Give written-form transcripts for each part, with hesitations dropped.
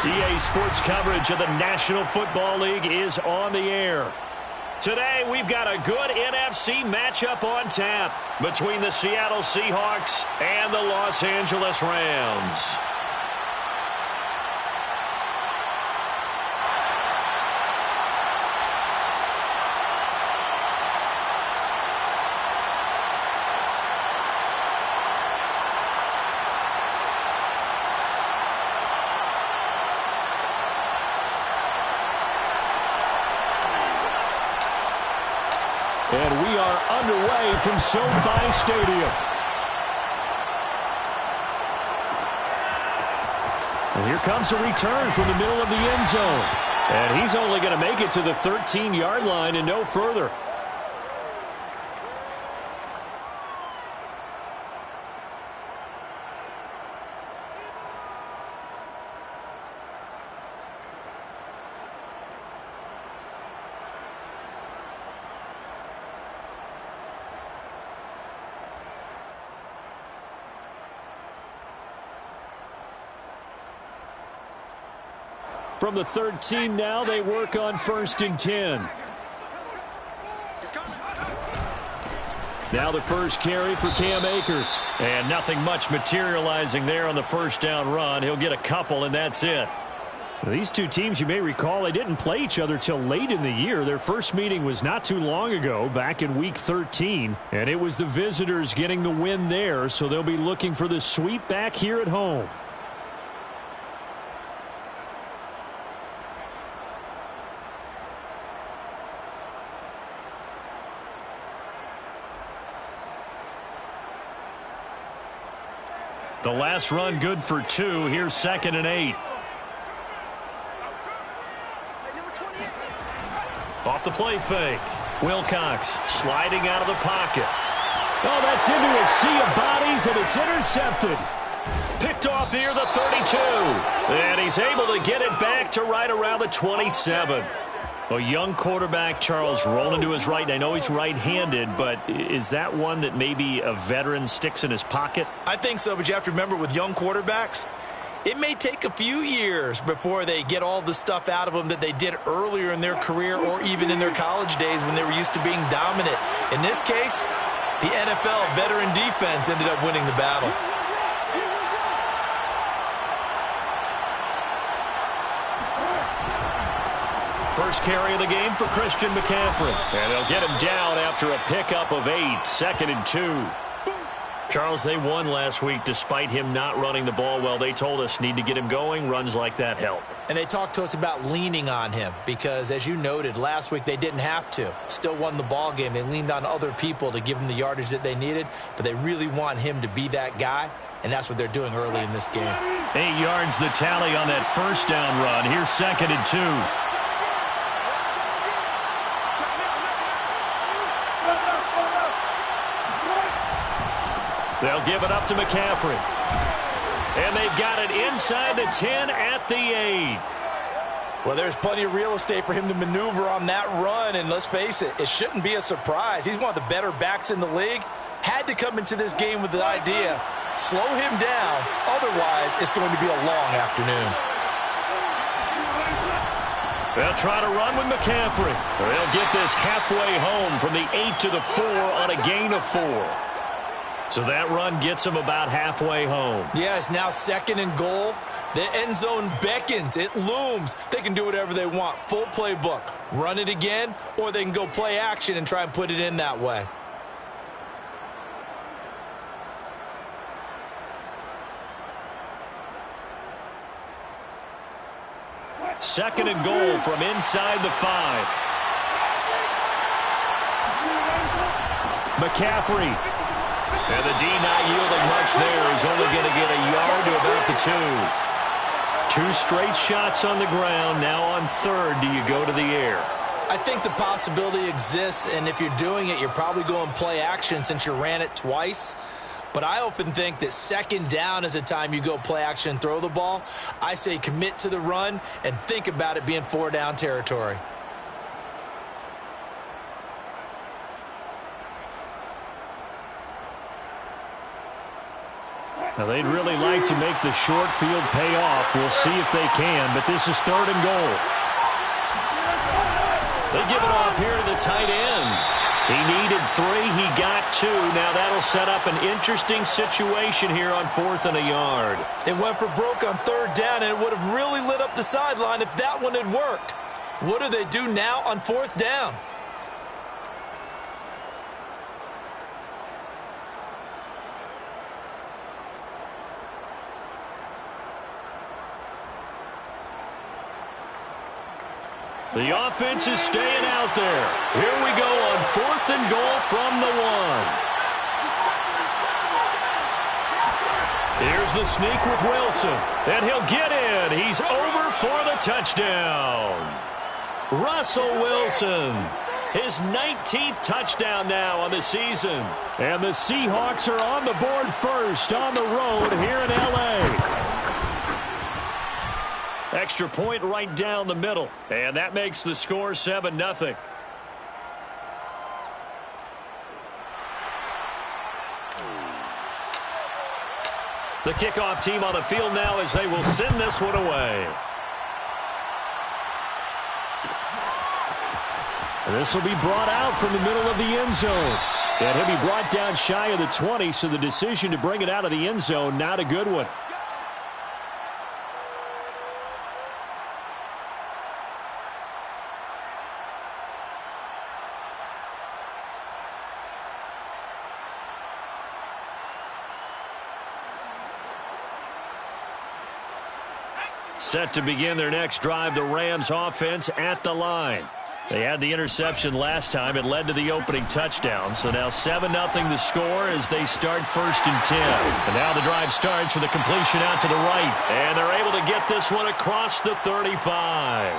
EA Sports coverage of the National Football League is on the air. Today, we've got a good NFC matchup on tap between the Seattle Seahawks and the Los Angeles Rams. And we are underway from SoFi Stadium. And here comes a return from the middle of the end zone. And he's only going to make it to the 13-yard line and no further. From the 13 now, they work on 1st and 10. Now the first carry for Cam Akers. And nothing much materializing there on the first down run. He'll get a couple, and that's it. These two teams, you may recall, they didn't play each other till late in the year. Their first meeting was not too long ago, back in Week 13. And it was the visitors getting the win there, so they'll be looking for the sweep back here at home. The last run good for 2. Here's 2nd and 8. Off the play fake. Wilcox sliding out of the pocket. Oh, that's into a sea of bodies, and it's intercepted. Picked off near the 32. And he's able to get it back to right around the 27. A young quarterback, Charles, rolling to his right. I know he's right-handed, but is that one that maybe a veteran sticks in his pocket? I think so, but you have to remember with young quarterbacks, it may take a few years before they get all the stuff out of them that they did earlier in their career or even in their college days when they were used to being dominant. In this case, the NFL veteran defense ended up winning the battle. First carry of the game for Christian McCaffrey. And they'll get him down after a pickup of 8, 2nd and 2. Charles, they won last week despite him not running the ball well. They told us need to get him going. Runs like that help. And they talked to us about leaning on him because, as you noted, last week they didn't have to. Still won the ball game. They leaned on other people to give them the yardage that they needed, but they really want him to be that guy, and that's what they're doing early in this game. 8 yards the tally on that first down run. Here's 2nd and 2. They'll give it up to McCaffrey. And they've got it inside the 10 at the 8. Well, there's plenty of real estate for him to maneuver on that run, and let's face it, it shouldn't be a surprise. He's one of the better backs in the league. Had to come into this game with the idea, slow him down, otherwise it's going to be a long afternoon. They'll try to run with McCaffrey. They'll get this halfway home from the 8 to the 4 on a gain of 4. So that run gets them about halfway home. Yeah, it's now 2nd and goal. The end zone beckons. It looms. They can do whatever they want. Full playbook. Run it again, or they can go play action and try and put it in that way. Second and goal from inside the 5. McCaffrey. And the D not yielding much there. He's only going to get a yard to about the 2. 2 straight shots on the ground. Now on 3rd, do you go to the air? I think the possibility exists, and if you're doing it, you're probably going play action since you ran it twice. But I often think that 2nd down is a time you go play action and throw the ball. I say commit to the run and think about it being 4-down territory. Now, they'd really like to make the short field pay off. We'll see if they can, but this is 3rd and goal. They give it off here to the tight end. He needed 3. He got 2. Now that'll set up an interesting situation here on 4th and a yard. They went for broke on 3rd down, and it would have really lit up the sideline if that one had worked. What do they do now on 4th down? The offense is staying out there. Here we go on 4th and goal from the 1. Here's the sneak with Wilson. And he'll get in. He's over for the touchdown. Russell Wilson. His 19th touchdown now on the season. And the Seahawks are on the board first on the road here in L.A. Extra point right down the middle. And that makes the score 7-0. The kickoff team on the field now as they will send this one away. This will be brought out from the middle of the end zone. And he'll be brought down shy of the 20, so the decision to bring it out of the end zone, not a good one. Set to begin their next drive, the Rams offense at the line. They had the interception last time. It led to the opening touchdown. So now 7-0 the score as they start 1st and 10. And now the drive starts with a completion out to the right. And they're able to get this one across the 35.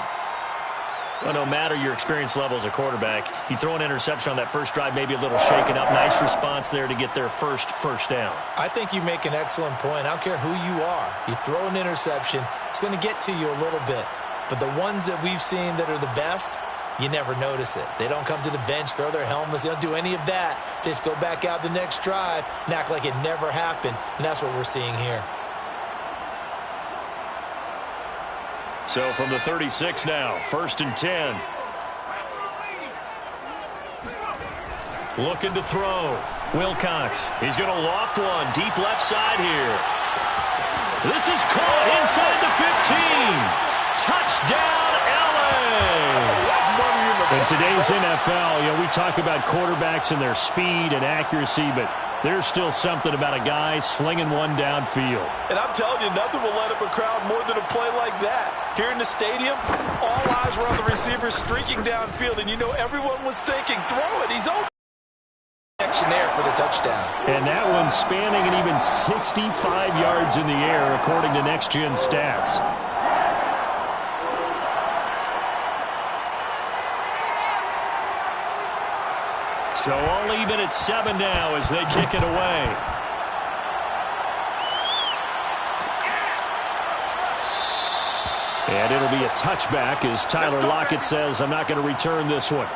Well, no matter your experience level as a quarterback, you throw an interception on that first drive, maybe a little shaken up. Nice response there to get their first down. I think you make an excellent point. I don't care who you are. You throw an interception, it's going to get to you a little bit. But the ones that we've seen that are the best, you never notice it. They don't come to the bench, throw their helmets. They don't do any of that. They just go back out the next drive and act like it never happened. And that's what we're seeing here. So from the 36 now, 1st and 10. Looking to throw. Wilcox. He's going to loft one. Deep left side here. This is caught inside the 15. Touchdown, L.A. In today's NFL, we talk about quarterbacks and their speed and accuracy, but there's still something about a guy slinging one downfield. And I'm telling you, nothing will light up a crowd more than a play like that. Here in the stadium, all eyes were on the receiver streaking downfield, and everyone was thinking, throw it, he's open. Action there for the touchdown. And that one's spanning an even 65 yards in the air, according to Next Gen Stats. So all even at 7 now as they kick it away. And it'll be a touchback as Tyler Lockett says, I'm not going to return this one.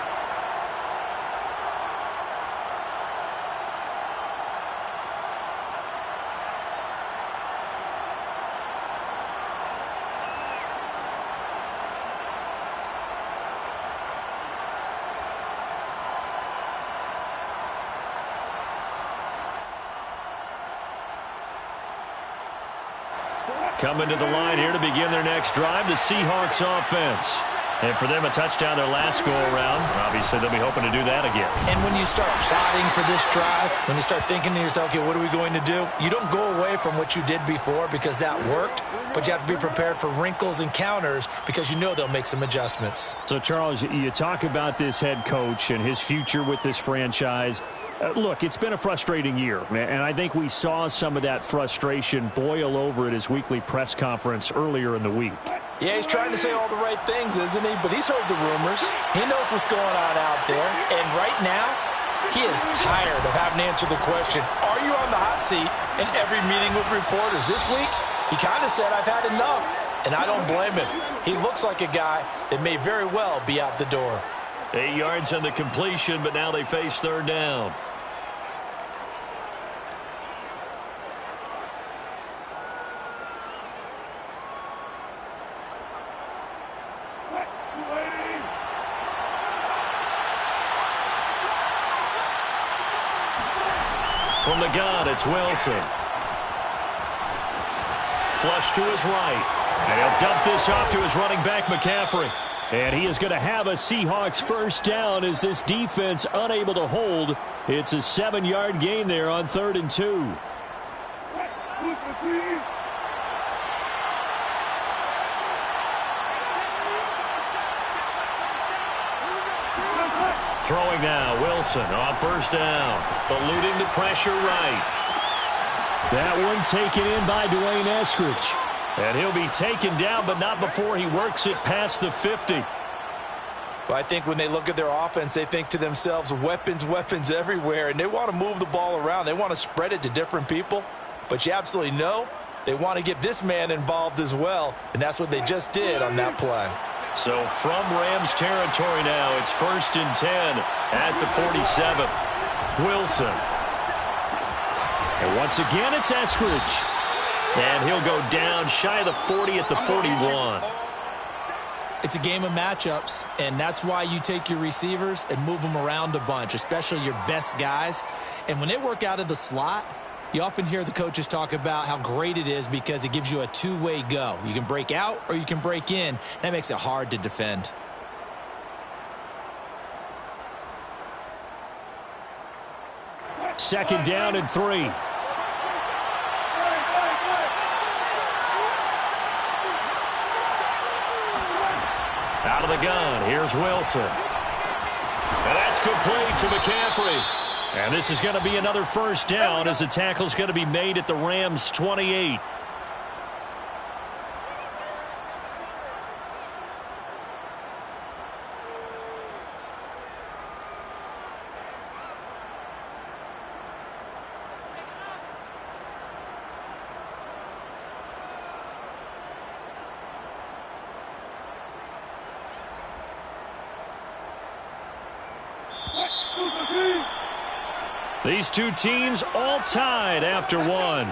Coming to the line here to begin their next drive, the Seahawks offense. And for them, a touchdown their last go-around. Obviously, they'll be hoping to do that again. And when you start plotting for this drive, when you start thinking to yourself, okay, what are we going to do? You don't go away from what you did before because that worked, but you have to be prepared for wrinkles and counters because they'll make some adjustments. So, Charles, you talk about this head coach and his future with this franchise. Look, it's been a frustrating year, and I think we saw some of that frustration boil over at his weekly press conference earlier in the week. Yeah, he's trying to say all the right things, isn't he? But he's heard the rumors. He knows what's going on out there. And right now, he is tired of having to answer the question, are you on the hot seat in every meeting with reporters? This week, he kind of said, I've had enough. And I don't blame him. He looks like a guy that may very well be out the door. 8 yards on the completion, but now they face 3rd down. the gun, it's Wilson. Flush to his right. And he'll dump this off to his running back, McCaffrey. And he is going to have a Seahawks first down as this defense unable to hold. It's a 7-yard gain there on 3rd and 2. Throwing now, Wilson on first down. Eluding the pressure right. That one taken in by Dwayne Eskridge. And he'll be taken down, but not before he works it past the 50. Well, I think when they look at their offense, they think to themselves, weapons, weapons everywhere, and they want to move the ball around. They want to spread it to different people, but you absolutely know they want to get this man involved as well, and that's what they just did on that play. So from Rams territory now, it's 1st and 10 at the 47. Wilson. And once again, it's Eskridge. And he'll go down shy of the 40 at the 41. It's a game of matchups, and that's why you take your receivers and move them around a bunch, especially your best guys. And when they work out of the slot, you often hear the coaches talk about how great it is because it gives you a two-way go. You can break out or you can break in. That makes it hard to defend. Second down and 3. Out of the gun, here's Wilson. And that's complete to McCaffrey. And this is going to be another first down as the tackle's going to be made at the Rams' 28. These two teams all tied after one.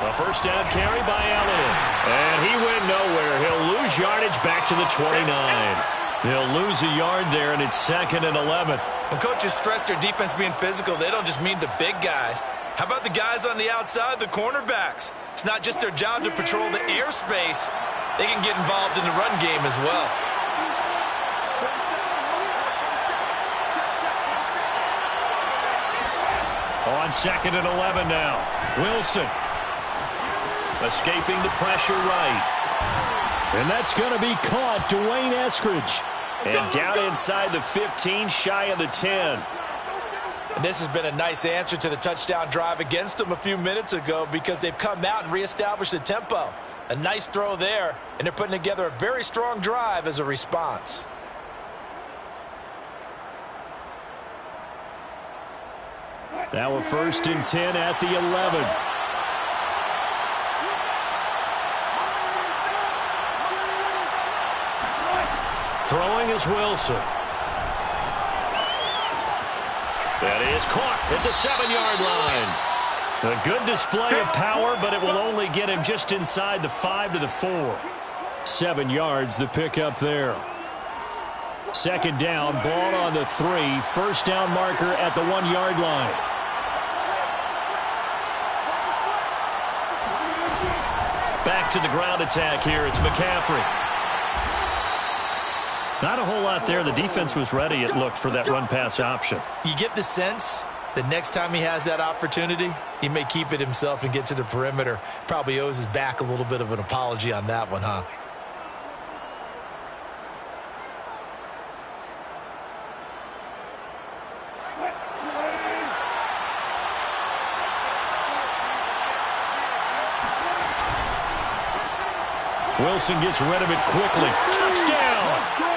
A first down carry by Allen. And he went nowhere. He'll lose yardage back to the 29. They'll lose a yard there, and it's 2nd and 11. When coaches stress their defense being physical, they don't just mean the big guys. How about the guys on the outside, the cornerbacks? It's not just their job to patrol the airspace. They can get involved in the run game as well. On 2nd and 11 now. Wilson escaping the pressure right. And that's going to be caught. Dwayne Eskridge. And down inside the 15, shy of the 10. And this has been a nice answer to the touchdown drive against them a few minutes ago because they've come out and reestablished the tempo. A nice throw there, and they're putting together a very strong drive as a response. Now a 1st and 10 at the 11. Throwing is Wilson. That is caught at the 7-yard line. A good display of power, but it will only get him just inside the 5 to the 4. 7 yards, the pickup there. 2nd down, ball on the 3. First down marker at the 1-yard line. Back to the ground attack here. It's McCaffrey. Not a whole lot there. The defense was ready, it looked, for that run-pass option. You get the sense that next time he has that opportunity, he may keep it himself and get to the perimeter. Probably owes his back a little bit of an apology on that one, huh? Wilson gets rid of it quickly. Touchdown!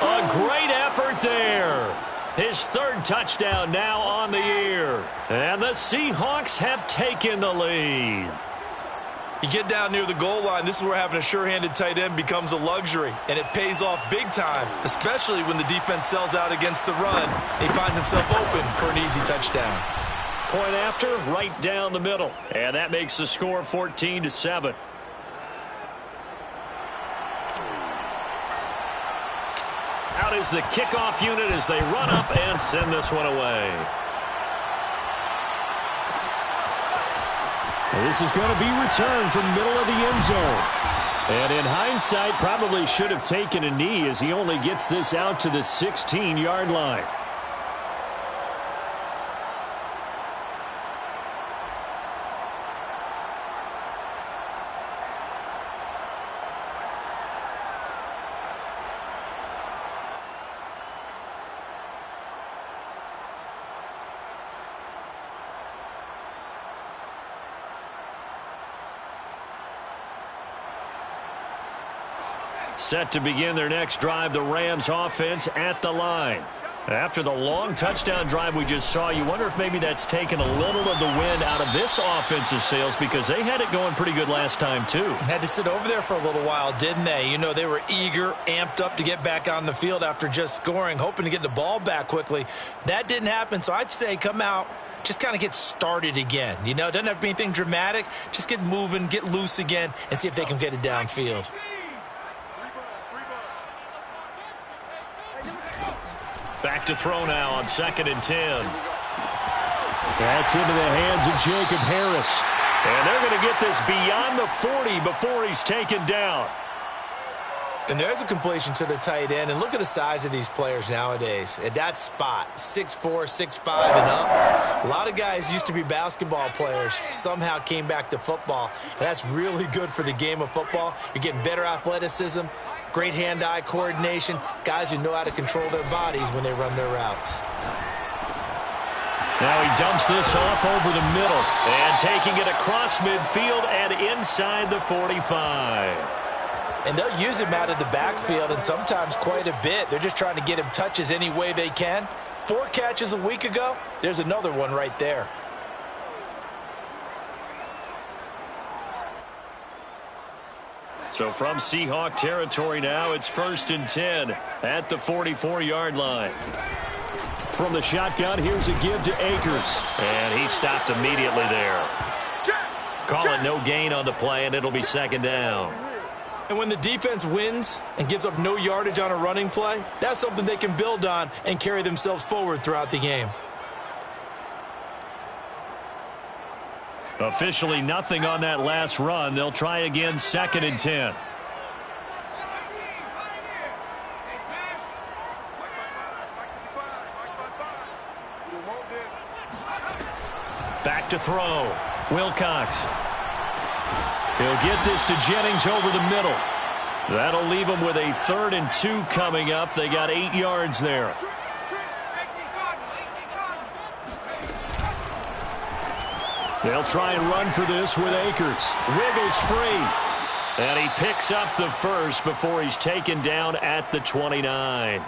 A great effort there. His 3rd touchdown now on the year. And the Seahawks have taken the lead. You get down near the goal line, this is where having a sure-handed tight end becomes a luxury, and it pays off big time, especially when the defense sells out against the run. He finds himself open for an easy touchdown. Point after, right down the middle. And that makes the score 14-7. Out is the kickoff unit as they run up and send this one away. This is going to be returned from middle of the end zone. And in hindsight, probably should have taken a knee as he only gets this out to the 16-yard line. Set to begin their next drive, the Rams offense at the line. After the long touchdown drive we just saw, you wonder if maybe that's taken a little of the wind out of this offensive sails because they had it going pretty good last time too. Had to sit over there for a little while, didn't they? You know, they were eager, amped up to get back on the field after just scoring, hoping to get the ball back quickly. That didn't happen, so I'd say come out, just kind of get started again. You know, it doesn't have to be anything dramatic. Just get moving, get loose again, and see if they can get it downfield. Back to throw now on 2nd and 10. That's into the hands of Jacob Harris. And they're going to get this beyond the 40 before he's taken down. And there's a completion to the tight end. And look at the size of these players nowadays. At that spot, 6'4", 6'5", and up. A lot of guys used to be basketball players, somehow came back to football. And that's really good for the game of football. You're getting better athleticism, great hand-eye coordination, guys who know how to control their bodies when they run their routes. Now he dumps this off over the middle and taking it across midfield and inside the 45. And they'll use him out of the backfield and sometimes quite a bit. They're just trying to get him touches any way they can. 4 catches a week ago. There's another one right there. So from Seahawk territory now, it's 1st and 10 at the 44-yard line. From the shotgun, here's a give to Akers. And he stopped immediately there. Calling no gain on the play, and it'll be 2nd down. And when the defense wins and gives up no yardage on a running play, that's something they can build on and carry themselves forward throughout the game. Officially nothing on that last run. They'll try again 2nd and 10. Back to throw. Wilcox. He'll get this to Jennings over the middle. That'll leave them with a 3rd and 2 coming up. They got 8 yards there. They'll try and run for this with Akers. Wiggles free. And he picks up the first before he's taken down at the 29.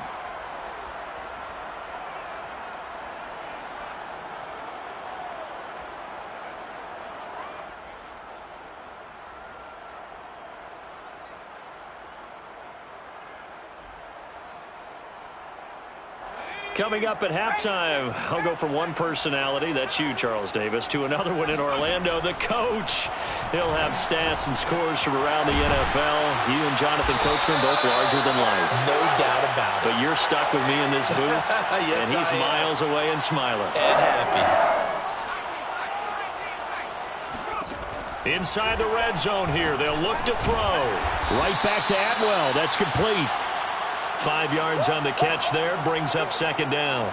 Coming up at halftime, I'll go from one personality, that's you, Charles Davis, to another one in Orlando, the coach. He'll have stats and scores from around the NFL. You and Jonathan Coachman, both larger than life. No doubt about it. But you're stuck with me in this booth, yes, and he's miles away and smiling. And happy. Inside the red zone here, they'll look to throw. Right back to Atwell, that's complete. 5 yards on the catch there, brings up 2nd down.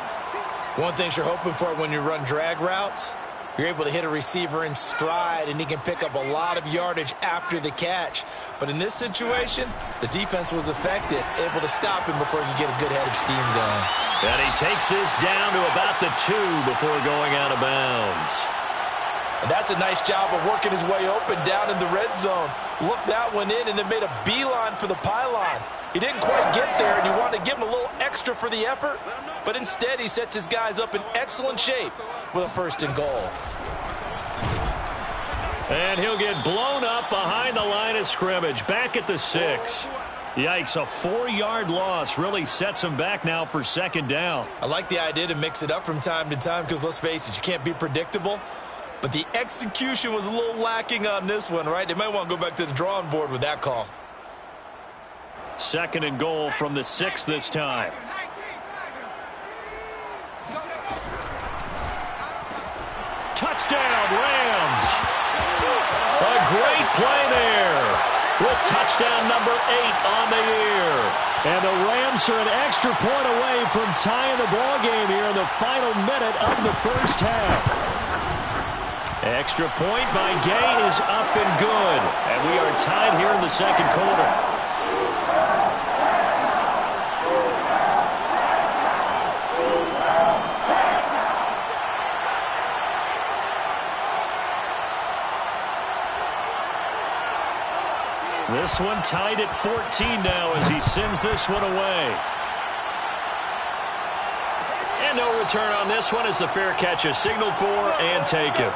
One thing you're hoping for when you run drag routes, you're able to hit a receiver in stride, and he can pick up a lot of yardage after the catch. But in this situation, the defense was effective, able to stop him before he could get a good head of steam going. And he takes this down to about the 2 before going out of bounds. And that's a nice job of working his way open down in the red zone. Looked that one in and then made a beeline for the pylon. He didn't quite get there, and you wanted to give him a little extra for the effort, but instead he sets his guys up in excellent shape with a 1st and goal. And he'll get blown up behind the line of scrimmage, back at the 6. Yikes, a 4-yard loss really sets him back now for second down. I like the idea to mix it up from time to time because, let's face it, you can't be predictable. But the execution was a little lacking on this one, right? They might want to go back to the drawing board with that call. Second and goal from the 6 this time. Touchdown, Rams. A great play there with touchdown number 8 on the year. And the Rams are an extra point away from tying the ball game here in the final minute of the first half. Extra point by Gay is up and good. And we are tied here in the second quarter. This one tied at 14 now as he sends this one away. And no return on this one as the fair catch is signaled for and taken.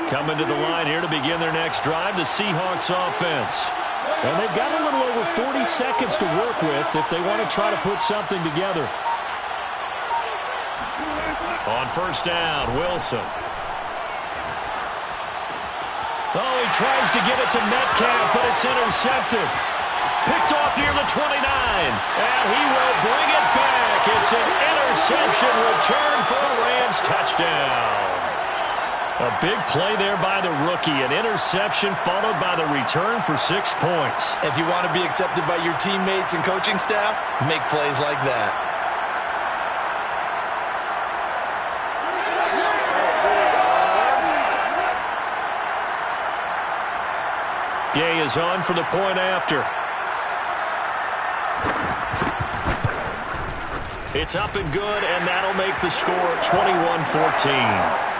Coming to the line here to begin their next drive, the Seahawks offense. And they've got a little over 40 seconds to work with if they want to try to put something together. On first down, Wilson. Oh, he tries to get it to Metcalf, but it's intercepted. Picked off near the 29. And he will bring it back. It's an interception return for a Rams touchdown. A big play there by the rookie. An interception followed by the return for 6 points. If you want to be accepted by your teammates and coaching staff, make plays like that. Gay is on for the point after. It's up and good, and that'll make the score 21-14.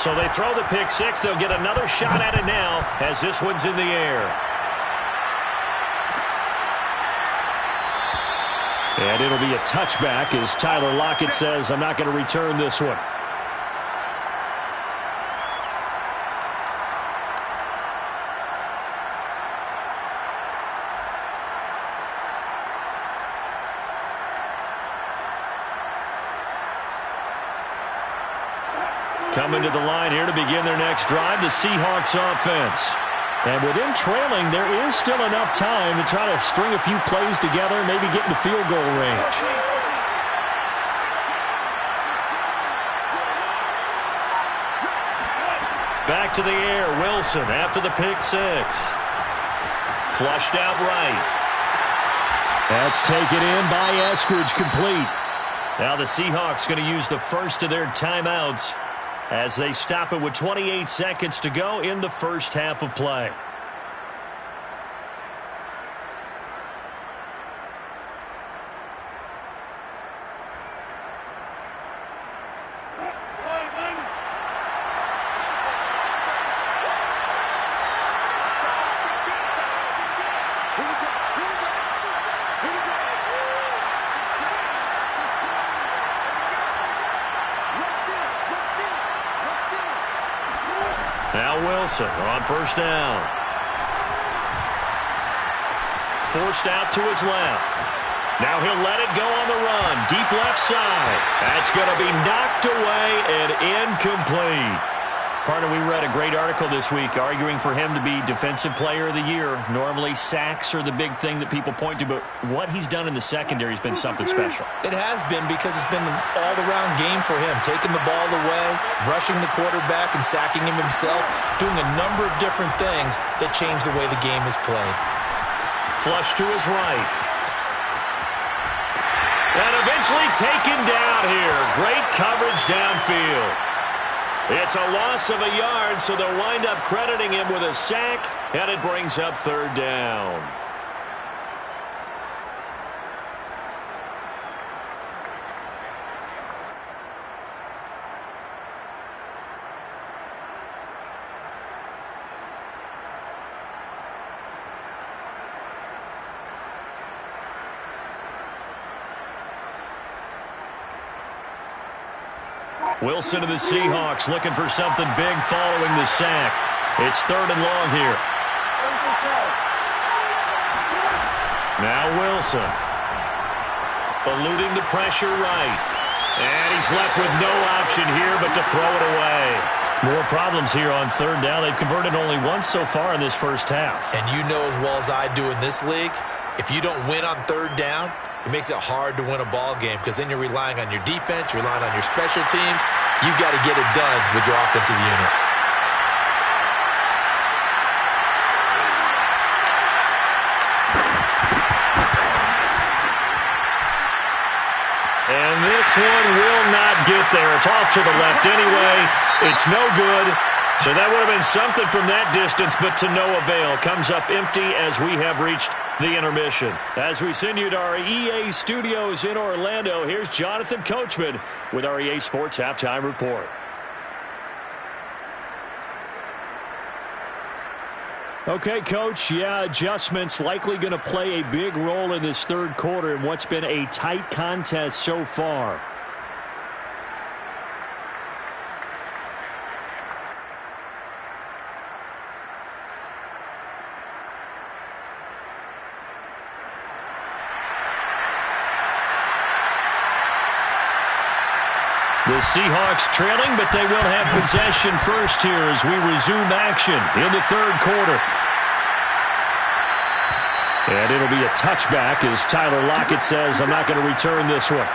So they throw the pick six. They'll get another shot at it now as this one's in the air. And it'll be a touchback as Tyler Lockett says, I'm not going to return this one. Coming to the line here to begin their next drive, the Seahawks offense. And with them trailing, there is still enough time to try to string a few plays together, maybe get into field goal range. Back to the air, Wilson after the pick six. Flushed out right. That's taken in by Eskridge, complete. Now the Seahawks going to use the first of their timeouts as they stop it with 28 seconds to go in the first half of play. Now Wilson on first down. Forced out to his left. Now he'll let it go on the run. Deep left side. That's going to be knocked away and incomplete. Partner, we read a great article this week arguing for him to be Defensive Player of the Year. Normally, sacks are the big thing that people point to, but what he's done in the secondary has been something special. It has been, because it's been an all-around game for him, taking the ball away, rushing the quarterback, and sacking him himself, doing a number of different things that change the way the game is played. Flush to his right. And eventually taken down here. Great coverage downfield. It's a loss of a yard, so they'll wind up crediting him with a sack, and it brings up third down. Wilson of the Seahawks looking for something big following the sack. It's third and long here. Now Wilson. Eluding the pressure right. And he's left with no option here but to throw it away. More problems here on third down. They've converted only once so far in this first half. And you know as well as I do in this league, if you don't win on third down, it makes it hard to win a ball game, because then you're relying on your defense, you're relying on your special teams. You've got to get it done with your offensive unit. And this one will not get there. It's off to the left anyway. It's no good. So that would have been something from that distance, but to no avail. Comes up empty as we have reached the intermission. As we send you to our EA studios in Orlando, here's Jonathan Coachman with our EA Sports Halftime Report. Okay, Coach, adjustments likely going to play a big role in this third quarter in what's been a tight contest so far. The Seahawks trailing, but they will have possession first here as we resume action in the third quarter. And it'll be a touchback as Tyler Lockett says, I'm not going to return this one.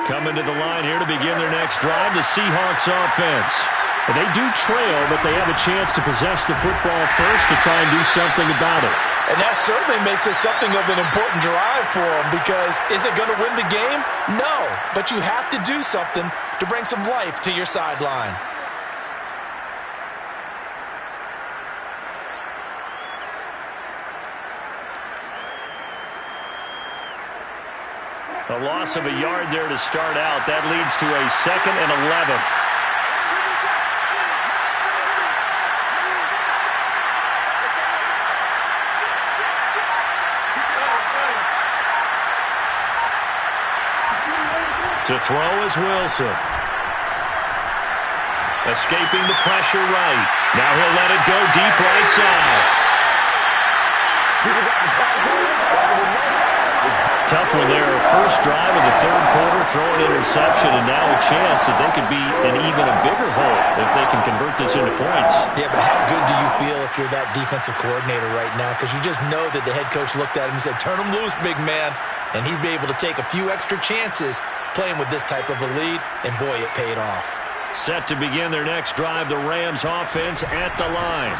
Coming to the line here to begin their next drive, the Seahawks offense. And they do trail, but they have a chance to possess the football first to try and do something about it. And that certainly makes it something of an important drive for them, because is it going to win the game? No, but you have to do something to bring some life to your sideline. A loss of a yard there to start out. That leads to a 2nd and 11. To throw is Wilson. Escaping the pressure right. Now he'll let it go deep right side. Tough one there. First drive of the third quarter, throwing interception, and now a chance that they could be in even a bigger hole if they can convert this into points. Yeah, but how good do you feel if you're that defensive coordinator right now? Because you just know that the head coach looked at him and said, turn him loose, big man. And he'd be able to take a few extra chances playing with this type of a lead, and boy, it paid off. Set to begin their next drive, the Rams offense at the line.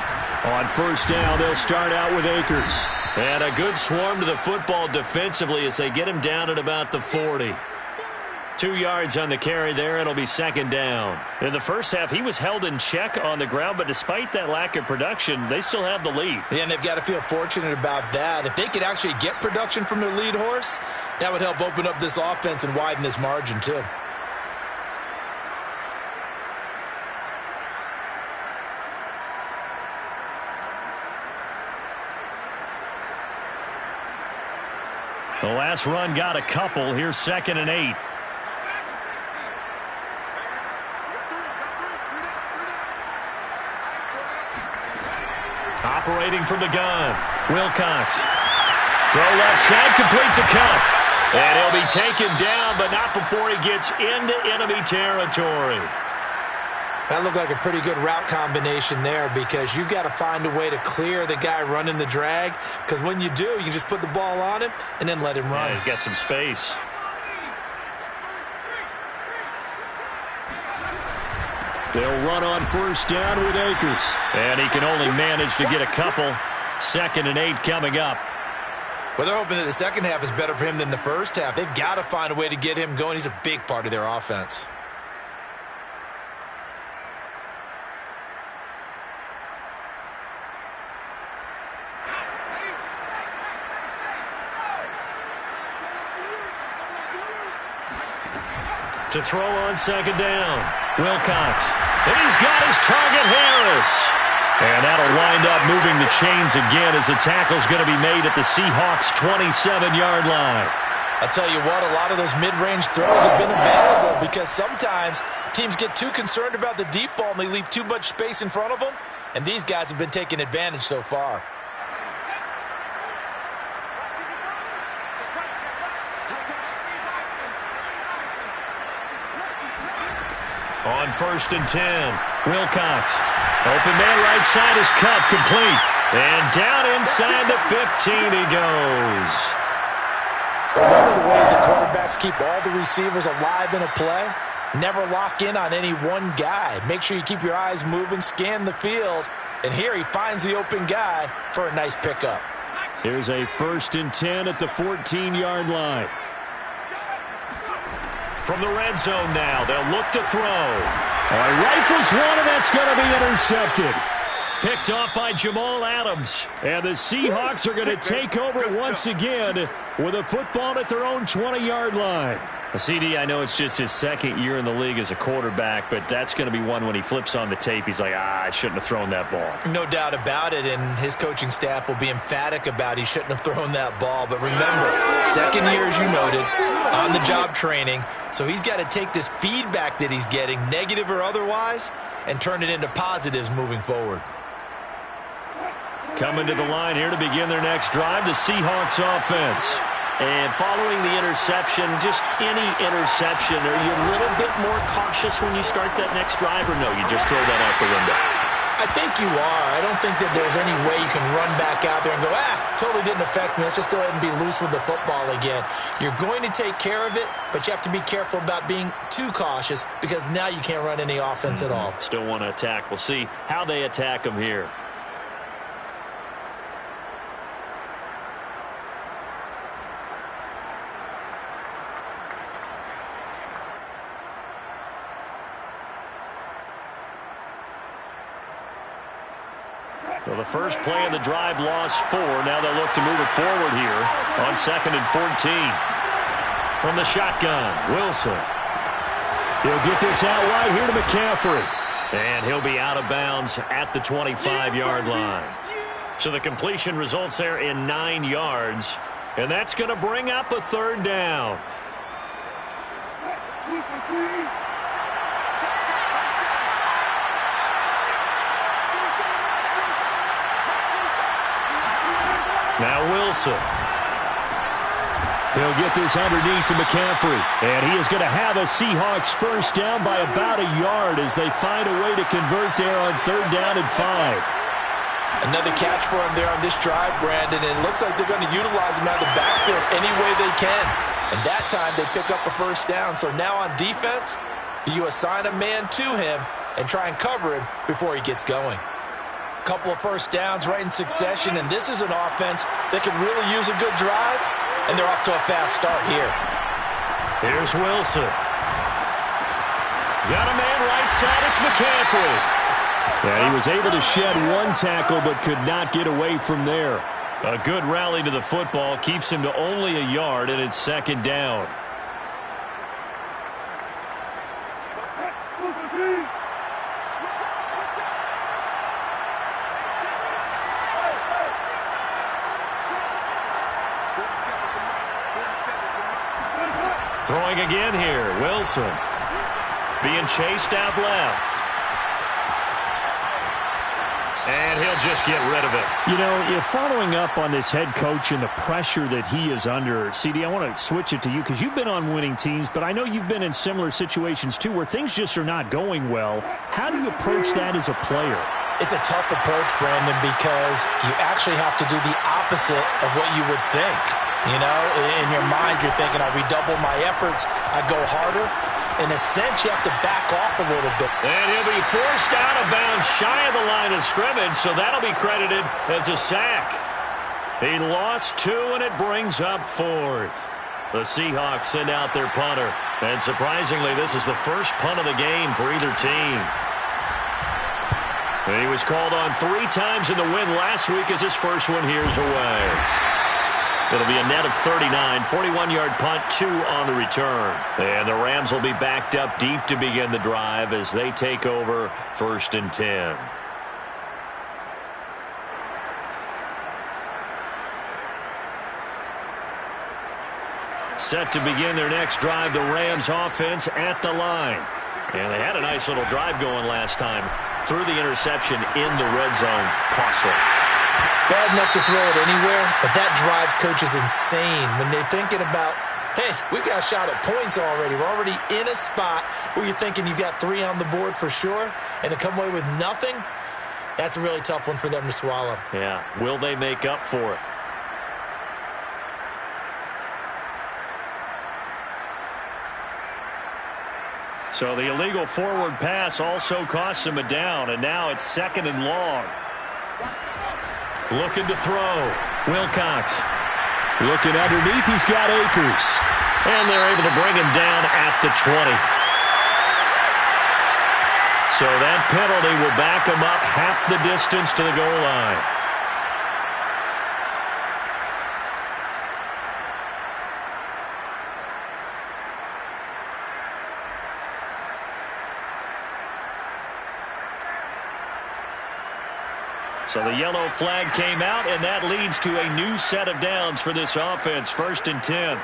On first down, they'll start out with Akers. And a good swarm to the football defensively as they get him down at about the 40. 2 yards on the carry there. It'll be second down. In the first half, he was held in check on the ground, but despite that lack of production, they still have the lead. Yeah, and they've got to feel fortunate about that. If they could actually get production from their lead horse, that would help open up this offense and widen this margin too. The last run got a couple. Here's 2nd and 8. Operating from the gun. Wilcox. Throw left side, complete to Cup. And he'll be taken down, but not before he gets into enemy territory. That looked like a pretty good route combination there, because you've got to find a way to clear the guy running the drag, because when you do, you just put the ball on him and then let him run. Yeah, he's got some space. They'll run on 1st down with Akers. And he can only manage to get a couple. 2nd and 8 coming up. Well, they're hoping that the second half is better for him than the first half. They've got to find a way to get him going. He's a big part of their offense. To throw on 2nd down. Wilcox. And he's got his target, Harris. And that'll wind up moving the chains again as the tackle's going to be made at the Seahawks' 27-yard line. I'll tell you what, a lot of those mid-range throws have been available, because sometimes teams get too concerned about the deep ball and they leave too much space in front of them, and these guys have been taking advantage so far. On 1st and 10, Wilcox. Open man right side is cut, complete. And down inside the 15 he goes. One of the ways that quarterbacks keep all the receivers alive in a play, never lock in on any one guy. Make sure you keep your eyes moving, scan the field, and here he finds the open guy for a nice pickup. Here's a 1st and 10 at the 14-yard line. From the red zone now, they'll look to throw. Rifles one, and that's going to be intercepted. Picked off by Jamal Adams. And the Seahawks are going to take over once again with a football at their own 20-yard line. CD, I know it's just his 2nd year in the league as a quarterback, but that's going to be one when he flips on the tape, he's like, I shouldn't have thrown that ball. No doubt about it, and his coaching staff will be emphatic about he shouldn't have thrown that ball. But remember, 2nd year, as you noted, on-the-job training, so he's got to take this feedback that he's getting, negative or otherwise, and turn it into positives moving forward. Coming to the line here to begin their next drive, the Seahawks offense. And following the interception, just any interception, are you a little bit more cautious when you start that next drive, or no, you just throw that out the window? I think you are. I don't think that there's any way you can run back out there and go, totally didn't affect me. Let's just go ahead and be loose with the football again. You're going to take care of it, but you have to be careful about being too cautious, because now you can't run any offense at all. Still want to attack. We'll see how they attack them here. Well, the first play of the drive lost 4. Now they'll look to move it forward here on 2nd and 14. From the shotgun, Wilson. He'll get this out wide here to McCaffrey. And he'll be out of bounds at the 25-yard line. So the completion results there in 9 yards. And that's going to bring up a 3rd down. Now Wilson. He'll get this underneath to McCaffrey. And he is going to have a Seahawks 1st down by about a yard as they find a way to convert there on 3rd down and 5. Another catch for him there on this drive, Brandon. And it looks like they're going to utilize him out of the backfield any way they can. And that time they pick up a 1st down. So now on defense, do you assign a man to him and try and cover him before he gets going? Couple of 1st downs right in succession, and this is an offense that can really use a good drive, and they're off to a fast start here. Here's Wilson. Got a man right side. It's McCaffrey. And he was able to shed 1 tackle but could not get away from there. A good rally to the football keeps him to only a yard, and it's 2nd down. Throwing again here, Wilson. Being chased out left. And he'll just get rid of it. You know, following up on this head coach and the pressure that he is under, CD, I want to switch it to you because you've been on winning teams, but I know you've been in similar situations too where things just are not going well. How do you approach that as a player? It's a tough approach, Brandon, because you actually have to do the opposite of what you would think. You know, in your mind, you're thinking, I redouble my efforts, I go harder. In a sense, you have to back off a little bit. And he'll be forced out of bounds shy of the line of scrimmage, so that'll be credited as a sack. He lost 2, and it brings up 4th. The Seahawks send out their punter. And surprisingly, this is the first punt of the game for either team. And he was called on 3 times in the win last week as his first one here's away. It'll be a net of 39, 41-yard punt, 2 on the return. And the Rams will be backed up deep to begin the drive as they take over 1st and 10. Set to begin their next drive, the Rams offense at the line. And they had a nice little drive going last time. Through the interception in the red zone, costly. Bad enough to throw it anywhere, but that drives coaches insane when they're thinking about, hey, we got a shot at points already. We're already in a spot where you're thinking you got 3 on the board for sure, and to come away with nothing, that's a really tough one for them to swallow. Yeah, will they make up for it? So the illegal forward pass also costs him a down, and now it's 2nd and long. Looking to throw. Wilcox. Looking underneath. He's got Akers. And they're able to bring him down at the 20. So that penalty will back him up half the distance to the goal line. So the yellow flag came out, and that leads to a new set of downs for this offense. 1st and 10.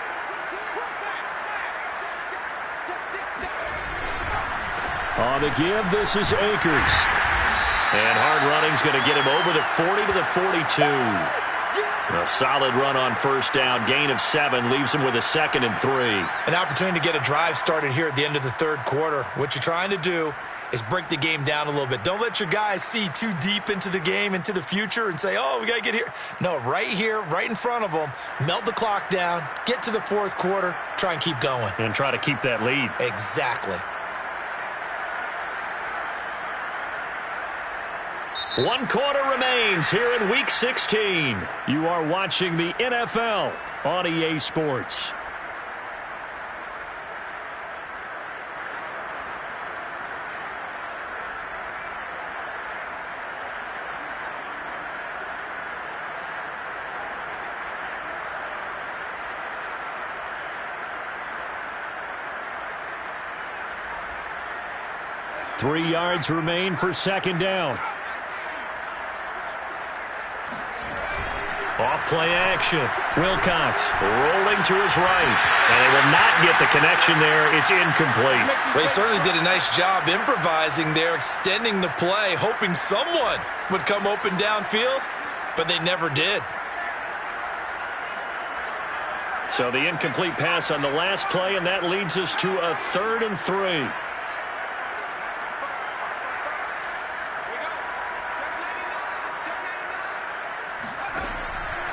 On the give, this is Akers. And hard running's going to get him over the 40 to the 42. A solid run on 1st down. Gain of 7 leaves him with a 2nd and 3. An opportunity to get a drive started here at the end of the 3rd quarter. What you're trying to do is break the game down a little bit. Don't let your guys see too deep into the game, into the future, and say, oh, we got to get here. No, right here, right in front of them, melt the clock down, get to the 4th quarter, try and keep going. And try to keep that lead. Exactly. 1 quarter remains here in Week 16. You are watching the NFL on EA Sports. Three yards remain for 2nd down. Off play action. Wilcox rolling to his right. And they will not get the connection there. It's incomplete. They certainly did a nice job improvising there, extending the play, hoping someone would come open downfield, but they never did. So the incomplete pass on the last play, and that leads us to a 3rd and 3.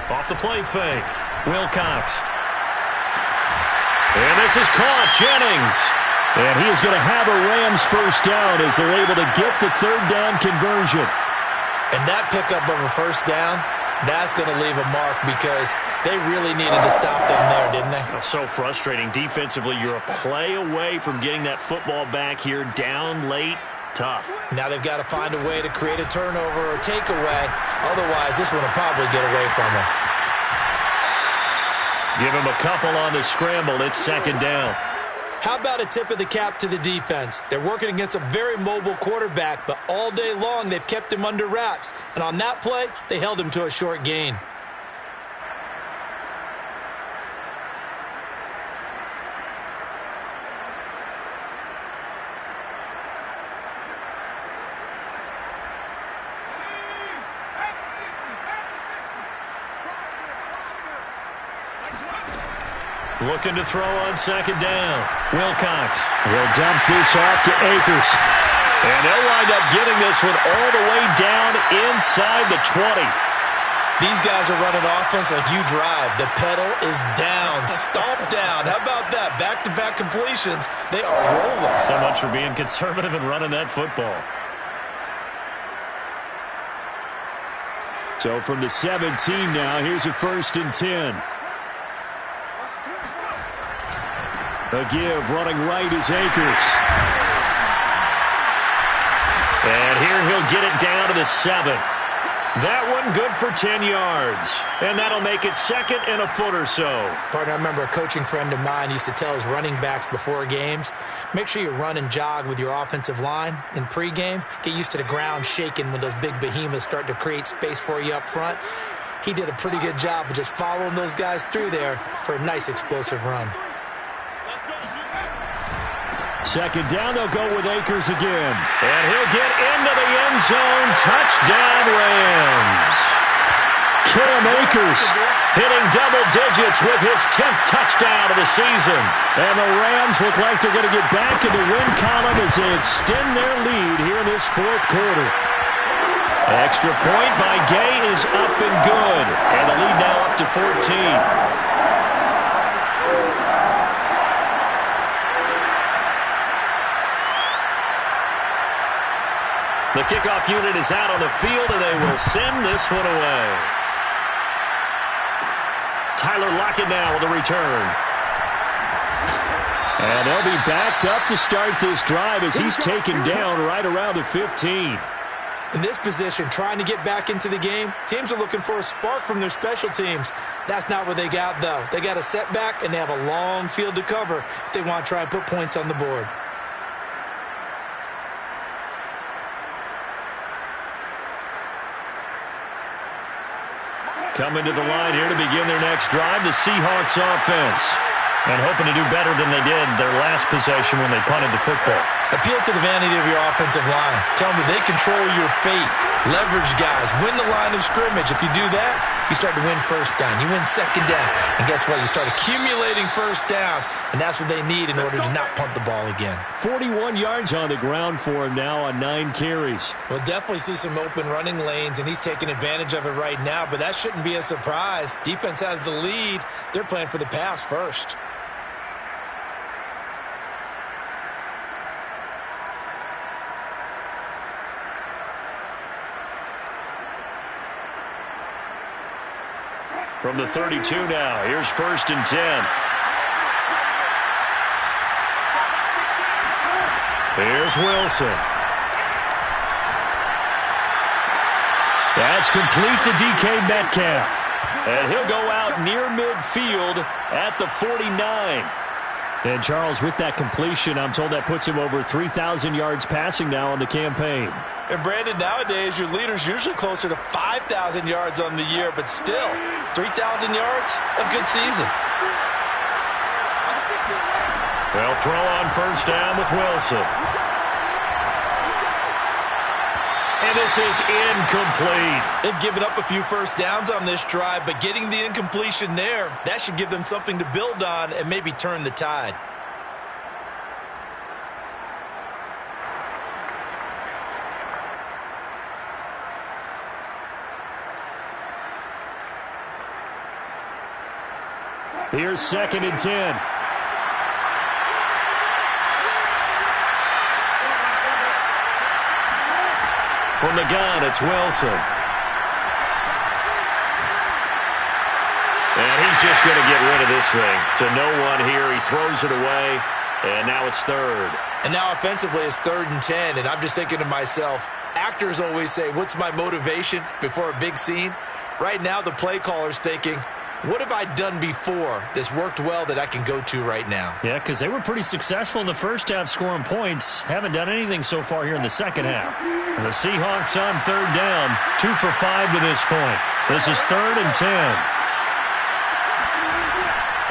Off the play fake. Wilcox. And this is caught. Jennings. And he is going to have a Rams 1st down as they're able to get the 3rd down conversion. And that pickup of a 1st down, that's going to leave a mark because they really needed to stop them there, didn't they? So frustrating. Defensively, you're a play away from getting that football back here down late. Tough. Now they've got to find a way to create a turnover or takeaway. Otherwise, this one will probably get away from them. Give him a couple on the scramble. It's 2nd down. How about a tip of the cap to the defense? They're working against a very mobile quarterback, but all day long they've kept him under wraps. And on that play, they held him to a short gain. Looking to throw on second down. Wilcox will dump this off to Akers. And they'll wind up getting this one all the way down inside the 20. These guys are running offense like you drive. The pedal is down, stomp down. How about that? Back-to-back completions. They are rolling. So much for being conservative and running that football. So from the 17 now, here's a 1st and 10. A give running right is Akers. And here he'll get it down to the 7. That one good for 10 yards. And that'll make it 2nd and a foot or so. Partner, I remember a coaching friend of mine used to tell his running backs before games, make sure you run and jog with your offensive line in pregame. Get used to the ground shaking when those big behemoths start to create space for you up front. He did a pretty good job of just following those guys through there for a nice explosive run. 2nd down, they'll go with Akers again. And he'll get into the end zone. Touchdown, Rams. Cam Akers hitting double digits with his 10th touchdown of the season. And the Rams look like they're going to get back in the win column as they extend their lead here in this 4th quarter. Extra point by Gay is up and good. And the lead now up to 14. The kickoff unit is out on the field, and they will send this one away. Tyler Lockett now with a return. And they'll be backed up to start this drive as he's taken down right around the 15. In this position, trying to get back into the game, teams are looking for a spark from their special teams. That's not what they got, though. They got a setback, and they have a long field to cover if they want to try and put points on the board. Coming to the line here to begin their next drive, the Seahawks offense. And hoping to do better than they did their last possession when they punted the football. Appeal to the vanity of your offensive line. Tell them that they control your fate. Leverage guys. Win the line of scrimmage. If you do that, you start to win 1st down. You win 2nd down. And guess what? You start accumulating 1st downs. And that's what they need in order to not punt the ball again. 41 yards on the ground for him now on 9 carries. We'll definitely see some open running lanes, and he's taking advantage of it right now. But that shouldn't be a surprise. Defense has the lead. They're playing for the pass first. From the 32 now, here's 1st and 10. Here's Wilson. That's complete to DK Metcalf. And he'll go out near midfield at the 49. And Charles, with that completion, I'm told that puts him over 3,000 yards passing now on the campaign. And Brandon, nowadays your leader's usually closer to 5,000 yards on the year, but still, 3,000 yards, a good season. They'll throw on 1st down with Wilson. And this is incomplete. They've given up a few 1st downs on this drive, but getting the incompletion there, that should give them something to build on and maybe turn the tide. Here's 2nd and 10. From the gun, it's Wilson. And he's just going to get rid of this thing. To no one here. He throws it away, and now it's 3rd. And now offensively it's 3rd and 10, and I'm just thinking to myself, actors always say, what's my motivation before a big scene? Right now the play caller's thinking, what have I done before that's worked well that I can go to right now? Yeah, because they were pretty successful in the first half scoring points. Haven't done anything so far here in the second half. And the Seahawks on 3rd down, 2 for 5 to this point. This is 3rd and 10.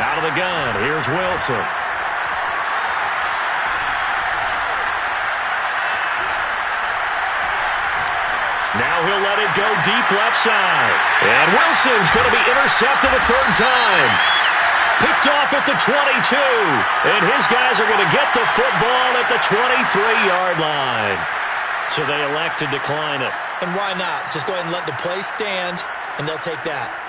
Out of the gun, here's Wilson. Now he'll let it go deep left side. And Wilson's going to be intercepted a 3rd time. Picked off at the 22. And his guys are going to get the football at the 23-yard line. So they elect to decline it. And why not? Just go ahead and let the play stand, and they'll take that.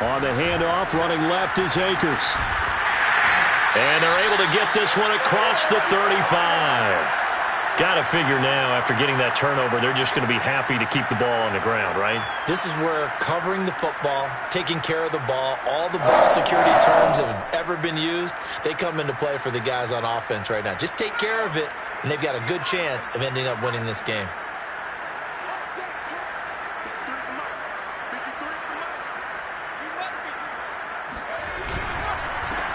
On the handoff, running left is Akers. And they're able to get this one across the 35. Got to figure now, after getting that turnover, they're just going to be happy to keep the ball on the ground, right? This is where covering the football, taking care of the ball, all the ball security terms that have ever been used, they come into play for the guys on offense right now. Just take care of it, and they've got a good chance of ending up winning this game.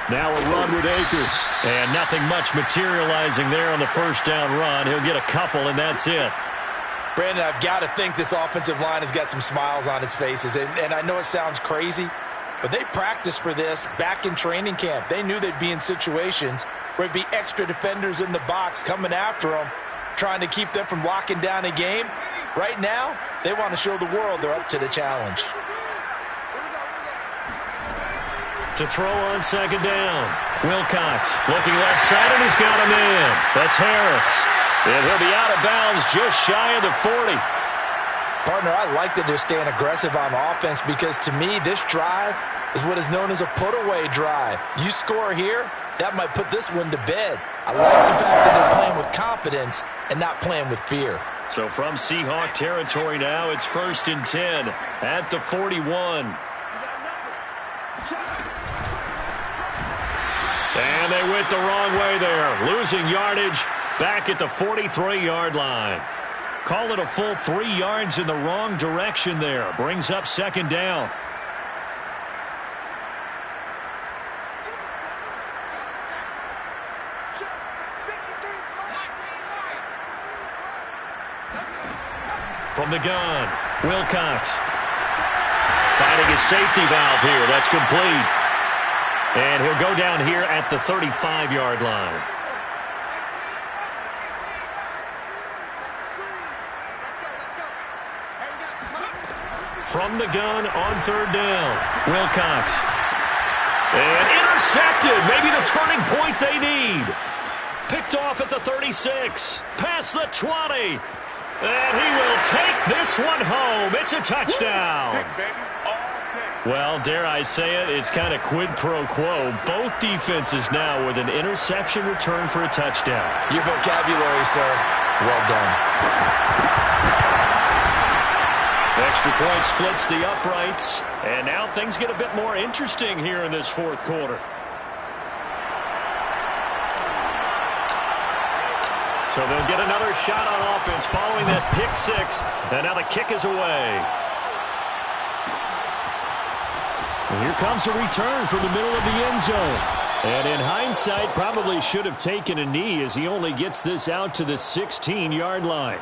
Now a run with Akers. And nothing much materializing there on the first down run. He'll get a couple, and that's it. Brandon, I've got to think this offensive line has got some smiles on its faces. And I know it sounds crazy, but they practiced for this back in training camp. They knew they'd be in situations where it'd be extra defenders in the box coming after them, trying to keep them from locking down a game. Right now, they want to show the world they're up to the challenge. To throw on second down. Wilcox looking left side, and he's got a man. That's Harris. And he'll be out of bounds just shy of the 40. Partner, I like that they're staying aggressive on offense because, to me, this drive is what is known as a put-away drive. You score here, that might put this one to bed. I like the fact that they're playing with confidence and not playing with fear. So from Seahawk territory now, it's 1st and 10 at the 41. And they went the wrong way there, losing yardage back at the 43-yard line. Call it a full 3 yards in the wrong direction there. Brings up second down. From the gun, Wilcox. Finding his safety valve here. That's complete. And he'll go down here at the 35-yard line. From the gun on 3rd down, Wilcox. And intercepted. Maybe the turning point they need. Picked off at the 36. Past the 20. And he will take this one home. It's a touchdown. Well, dare I say it, it's kind of quid pro quo. Both defenses now with an interception return for a touchdown. Your vocabulary, sir. Well done. Extra point splits the uprights. And now things get a bit more interesting here in this 4th quarter. So they'll get another shot on offense following that pick 6. And now the kick is away. And here comes a return from the middle of the end zone. And in hindsight, probably should have taken a knee as he only gets this out to the 16-yard line.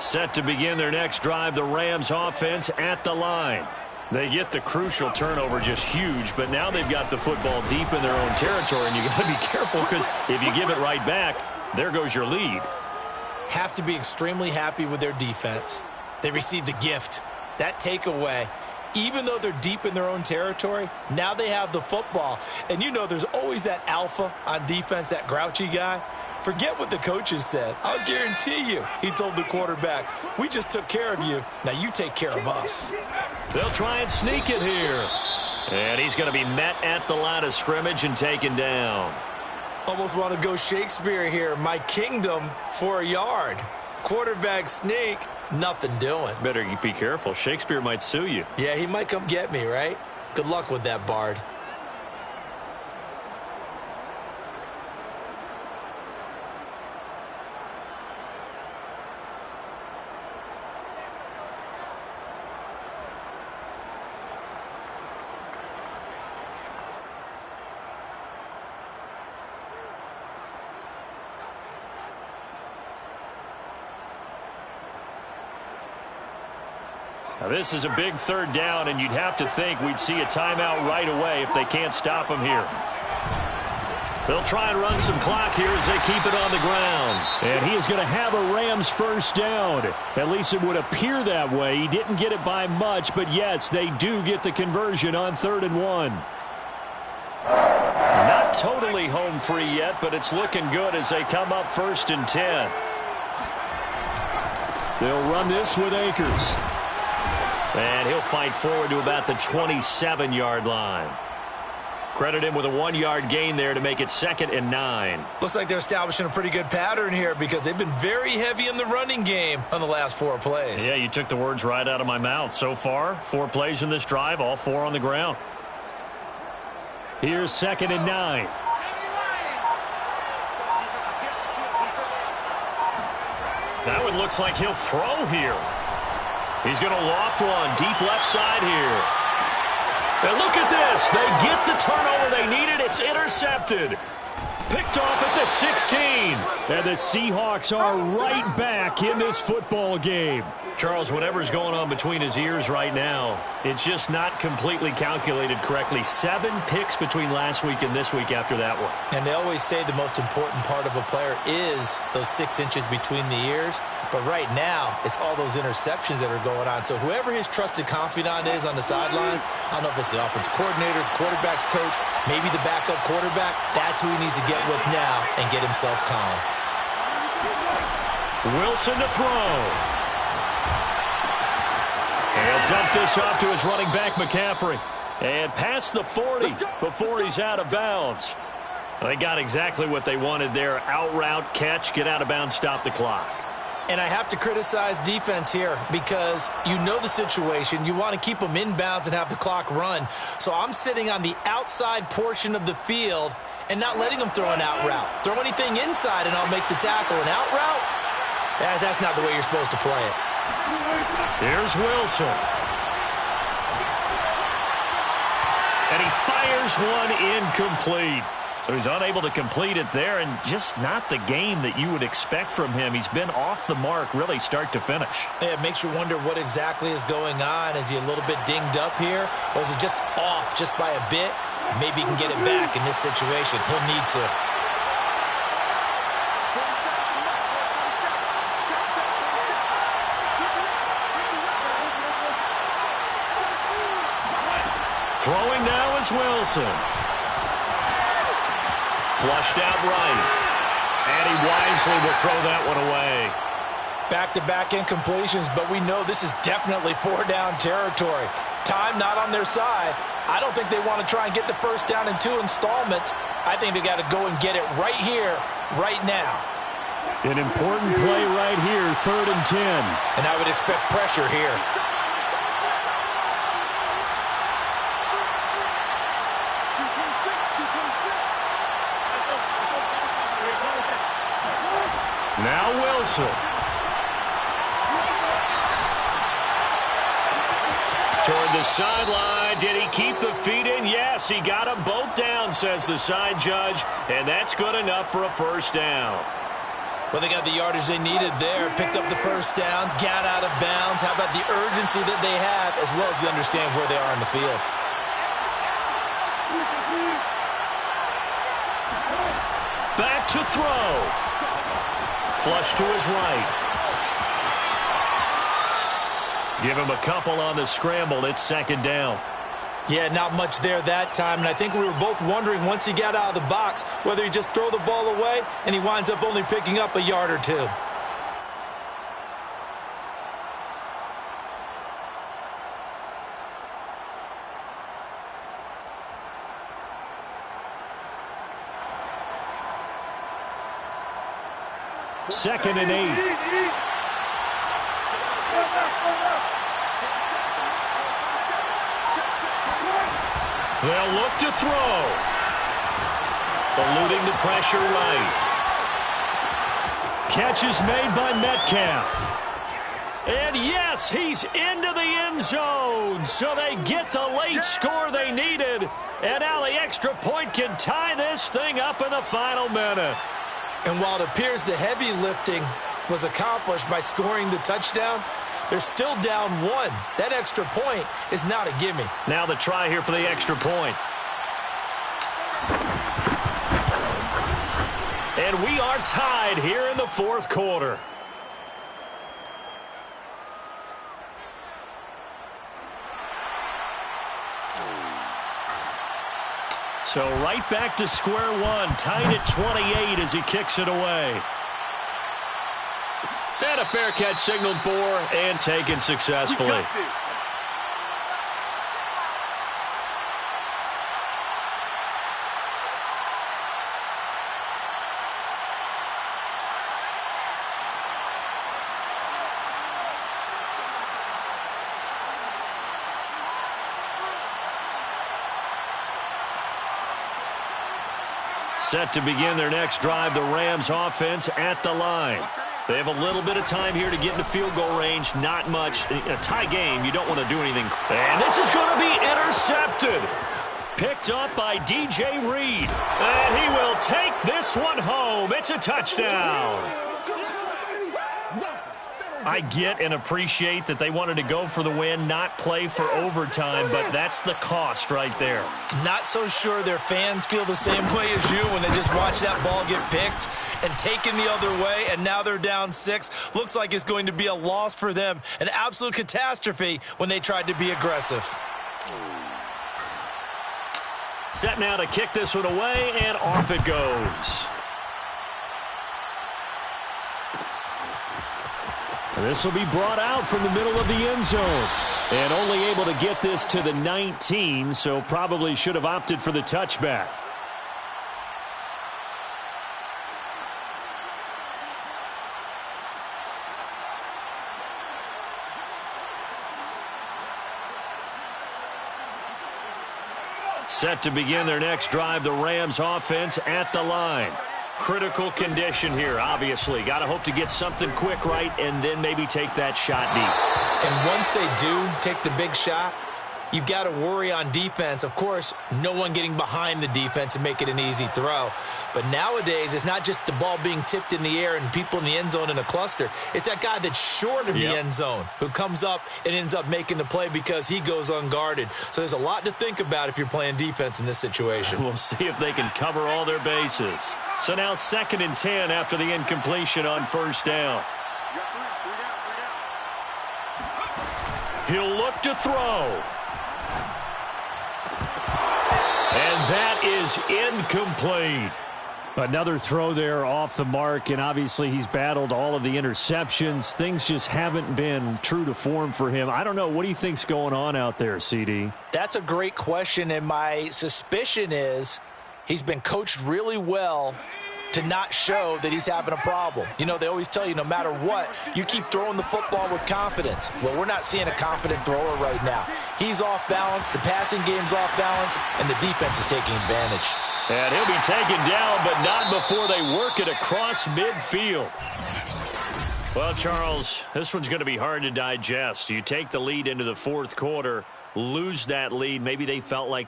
Set to begin their next drive, the Rams offense at the line. They get the crucial turnover, just huge, but now they've got the football deep in their own territory, and you got to be careful because if you give it right back, there goes your lead. Have to be extremely happy with their defense. They received a gift. That takeaway, even though they're deep in their own territory, now they have the football. And you know there's always that alpha on defense, that grouchy guy. Forget what the coaches said. I'll guarantee you, he told the quarterback, we just took care of you. Now you take care of us. They'll try and sneak it here. And he's going to be met at the line of scrimmage and taken down. Almost want to go Shakespeare here. My kingdom for a yard. Quarterback sneak, nothing doing. Better be careful. Shakespeare might sue you. Yeah, he might come get me, right? Good luck with that, Bard. Now, this is a big third down, and you'd have to think we'd see a timeout right away if they can't stop him here. They'll try and run some clock here as they keep it on the ground. And he is going to have a Rams first down. At least it would appear that way. He didn't get it by much, but yes, they do get the conversion on 3rd and 1. Not totally home free yet, but it's looking good as they come up 1st and 10. They'll run this with Akers. And he'll fight forward to about the 27-yard line. Credit him with a 1-yard gain there to make it 2nd and 9. Looks like they're establishing a pretty good pattern here because they've been very heavy in the running game on the last 4 plays. Yeah, you took the words right out of my mouth. So far, 4 plays in this drive, all 4 on the ground. Here's 2nd and 9. That one looks like he'll throw here. He's going to loft one deep left side here. And look at this. They get the turnover they needed. It's intercepted. Picked off at the 16. And the Seahawks are right back in this football game. Charles, whatever's going on between his ears right now, it's just not completely calculated correctly. 7 picks between last week and this week after that one. And they always say the most important part of a player is those 6 inches between the ears. But right now, it's all those interceptions that are going on. So whoever his trusted confidant is on the sidelines, I don't know if it's the offensive coordinator, the quarterback's coach, maybe the backup quarterback, that's who he needs to get with now and get himself calm. Wilson to throw. He'll dump this off to his running back, McCaffrey. And past the 40 before he's out of bounds. They got exactly what they wanted there. Out route, catch, get out of bounds, stop the clock. And I have to criticize defense here because you know the situation. You want to keep them inbounds and have the clock run. So I'm sitting on the outside portion of the field and not letting them throw an out route. Throw anything inside and I'll make the tackle. An out route? That's not the way you're supposed to play it. Here's Wilson. And he fires one incomplete. So he's unable to complete it there, and just not the game that you would expect from him. He's been off the mark really start to finish. Yeah, it makes you wonder what exactly is going on. Is he a little bit dinged up here, or is it just off just by a bit? Maybe he can get it back in this situation. He'll need to. Throwing now is Wilson. Flushed out right. And he wisely will throw that one away. Back-to-back incompletions, but we know this is definitely 4-down territory. Time not on their side. I don't think they want to try and get the first down in 2 installments. I think they got to go and get it right here, right now. An important play right here, 3rd and 10. And I would expect pressure here. Now Wilson. Toward the sideline. Did he keep the feet in? Yes, he got them both down, says the side judge. And that's good enough for a first down. Well, they got the yardage they needed there. Picked up the first down. Got out of bounds. How about the urgency that they have, as well as you understand where they are in the field. Back to throw. Flush to his right. Give him a couple on the scramble. It's 2nd down. Yeah, not much there that time. And I think we were both wondering once he got out of the box whether he just throw the ball away and he winds up only picking up a yard or 2. Second and 8. They'll look to throw. Eluding the pressure right. Catch is made by Metcalf. And yes, he's into the end zone. So they get the late score they needed. And now the extra point can tie this thing up in the final minute. And while it appears the heavy lifting was accomplished by scoring the touchdown, They're still down 1. That extra point is not a gimme. Now the try here for the extra point. And we are tied here in the fourth quarter. So right back to square one, tied at 28 as he kicks it away. And a fair catch signaled for and taken successfully. Set to begin their next drive, the Rams offense at the line. They have a little bit of time here to get into field goal range. Not much. In a tie game, you don't want to do anything. And this is going to be intercepted. Picked up by DJ Reed. And he will take this one home. It's a touchdown. I get and appreciate that they wanted to go for the win, not play for overtime, but that's the cost right there. Not so sure their fans feel the same way as you when they just watch that ball get picked and taken the other way, and now they're down 6. Looks like it's going to be a loss for them, an absolute catastrophe when they tried to be aggressive. Set now to kick this one away, and off it goes. And this will be brought out from the middle of the end zone. And only able to get this to the 19, so probably should have opted for the touchback. Set to begin their next drive, the Rams offense at the line. Critical condition here, obviously. Got to hope to get something quick right and then maybe take that shot deep. And once they do take the big shot, you've got to worry on defense. Of course, no one getting behind the defense and make it an easy throw. But nowadays, it's not just the ball being tipped in the air and people in the end zone in a cluster. It's that guy that's short of the end zone who comes up and ends up making the play because he goes unguarded. So there's a lot to think about if you're playing defense in this situation. We'll see if they can cover all their bases. So now 2nd and 10 after the incompletion on first down. He'll look to throw. And that is incomplete. Another throw there off the mark, and obviously he's battled all of the interceptions. Things just haven't been true to form for him. I don't know. What do you think's going on out there, CD? That's a great question, and my suspicion is he's been coached really well to not show that he's having a problem. You know, they always tell you no matter what, you keep throwing the football with confidence. Well, we're not seeing a confident thrower right now. He's off balance, the passing game's off balance, and the defense is taking advantage. And he'll be taken down, but not before they work it across midfield. Well, Charles, this one's going to be hard to digest. You take the lead into the fourth quarter, lose that lead. Maybe they felt like